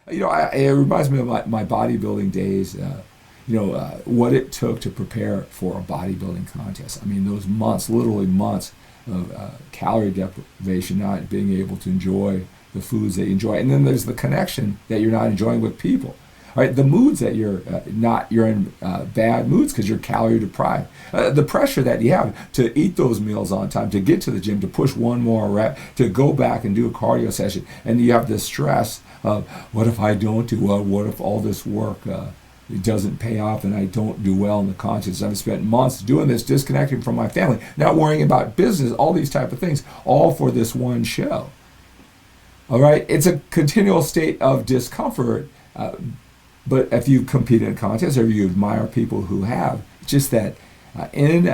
It reminds me of my bodybuilding days. What it took to prepare for a bodybuilding contest. I mean, those months, literally months of calorie deprivation, not being able to enjoy the foods that you enjoy, and then there's the connection that you're not enjoying with people. All right, the moods that you're in bad moods because you're calorie deprived. The pressure that you have to eat those meals on time, to get to the gym, to push one more rep, to go back and do a cardio session, and you have the stress of what if I don't do well? What if all this work it doesn't pay off and I don't do well in the contest? I've spent months doing this, disconnecting from my family, not worrying about business, all these type of things, all for this one show. All right, it's a continual state of discomfort. But if you compete in a contest or you admire people who have, it's just that in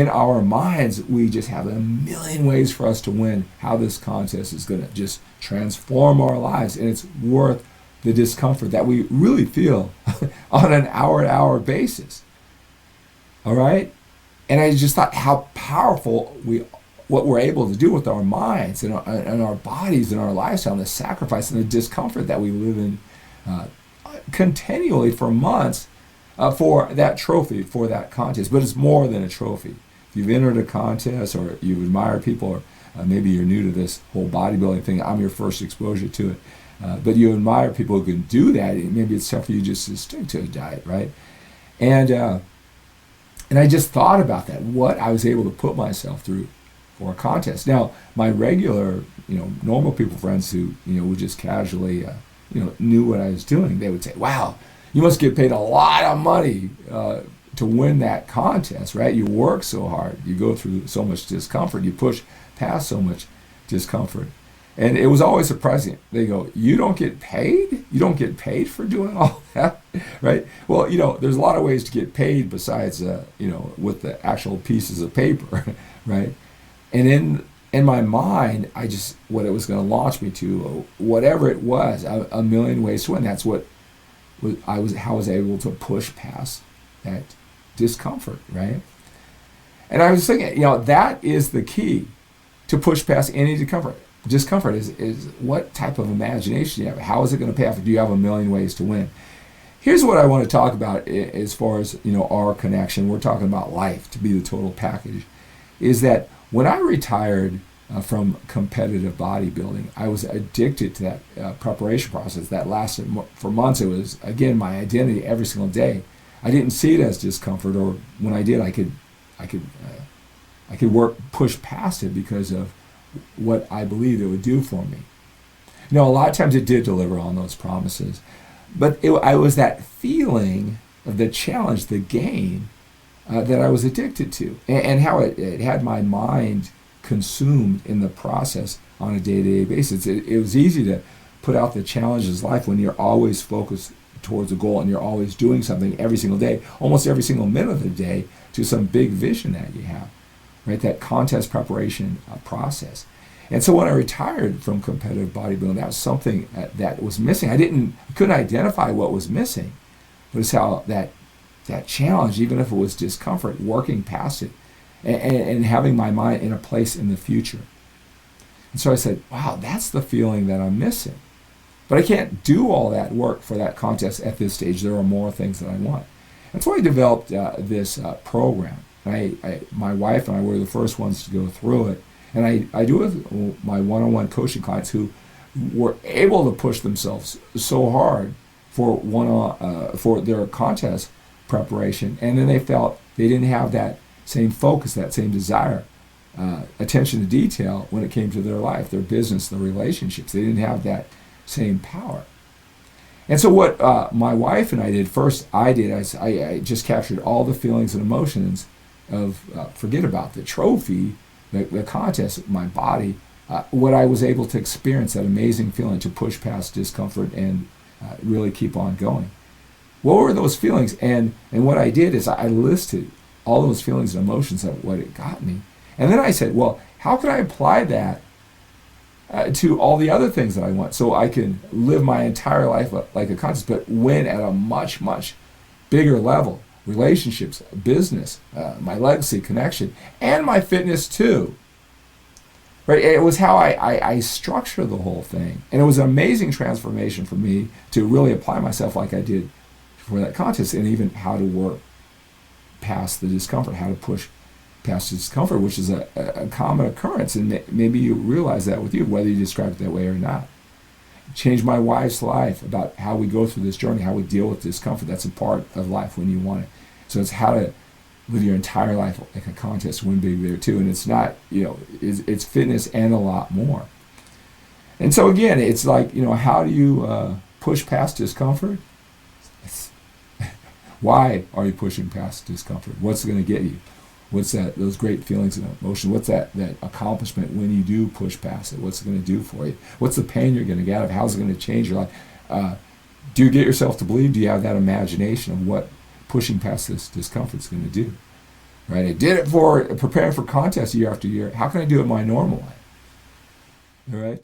our minds, we just have a million ways for us to win, how this contest is going to just transform our lives. And it's worth the discomfort that we really feel on an hour-to-hour basis. All right? And I just thought how powerful what we're able to do with our minds and our bodies and our lifestyle and the sacrifice and the discomfort that we live in continually for months for that trophy, for that contest. But it's more than a trophy. If you've entered a contest or you admire people, or maybe you're new to this whole bodybuilding thing, I'm your first exposure to it, but you admire people who can do that, maybe it's tough for you just to stick to a diet, right? And I just thought about that, what I was able to put myself through for a contest. Now, my regular, normal people friends who, would just casually knew what I was doing, they would say, wow, you must get paid a lot of money to win that contest, right? You work so hard, you go through so much discomfort, you push past so much discomfort. And it was always surprising. They go, you don't get paid? You don't get paid for doing all that, right? Well, there's a lot of ways to get paid besides, with the actual pieces of paper, right? And in my mind, what it was going to launch me to, whatever it was, a million ways to win. That's how I was able to push past that discomfort, right? And I was thinking, that is the key to push past any discomfort. Discomfort is what type of imagination you have. How is it going to pay off? Do you have a million ways to win? Here's what I want to talk about as far as our connection. We're talking about life to be the total package. Is that when I retired from competitive bodybuilding, I was addicted to that preparation process that lasted for months. It was, again, my identity every single day. I didn't see it as discomfort, or when I did, I could push past it because of what I believed it would do for me. A lot of times it did deliver on those promises, but I was that feeling of the challenge, the gain, that I was addicted to, and how it had my mind consumed in the process on a day-to-day basis. It was easy to put out the challenges of life when you're always focused towards a goal and you're always doing something every single day, almost every single minute of the day, to some big vision that you have, right? That contest preparation process. And so when I retired from competitive bodybuilding, that was something that was missing. I couldn't identify what was missing, but it's how that challenge, even if it was discomfort, working past it and having my mind in a place in the future. And so I said, wow, that's the feeling that I'm missing. But I can't do all that work for that contest at this stage. There are more things that I want. And so I developed this program. My wife and I were the first ones to go through it. And I do it with my one-on-one coaching clients who were able to push themselves so hard for their contest preparation, and then they felt they didn't have that same focus, that same desire, attention to detail when it came to their life, their business, their relationships. They didn't have that same power. And so what my wife and I did, I just captured all the feelings and emotions of, forget about the trophy, the contest, my body, what I was able to experience, that amazing feeling to push past discomfort and really keep on going. What were those feelings? And what I did is I listed all those feelings and emotions of what it got me. And then I said, well, how can I apply that to all the other things that I want so I can live my entire life like a contest, but win at a much, much bigger level? Relationships, business, my legacy, connection, and my fitness too. Right? It was how I structured the whole thing. And it was an amazing transformation for me to really apply myself like I did for that contest, and even how to work past the discomfort, how to push past the discomfort, which is a common occurrence. And maybe you realize that with you, whether you describe it that way or not. Changed my wife's life about how we go through this journey, how we deal with discomfort. That's a part of life when you want it. So it's how to live your entire life like a contest, win big there too. And it's not, it's fitness and a lot more. And so again, it's like, how do you push past discomfort? Why are you pushing past discomfort? What's it going to get you? What's those great feelings and emotion? What's that accomplishment when you do push past it? What's it going to do for you? What's the pain you're going to get out of it? How's it going to change your life? Do you get yourself to believe? Do you have that imagination of what pushing past this discomfort is going to do? Right? I did it for preparing for contests year after year. How can I do it in my normal life? All right?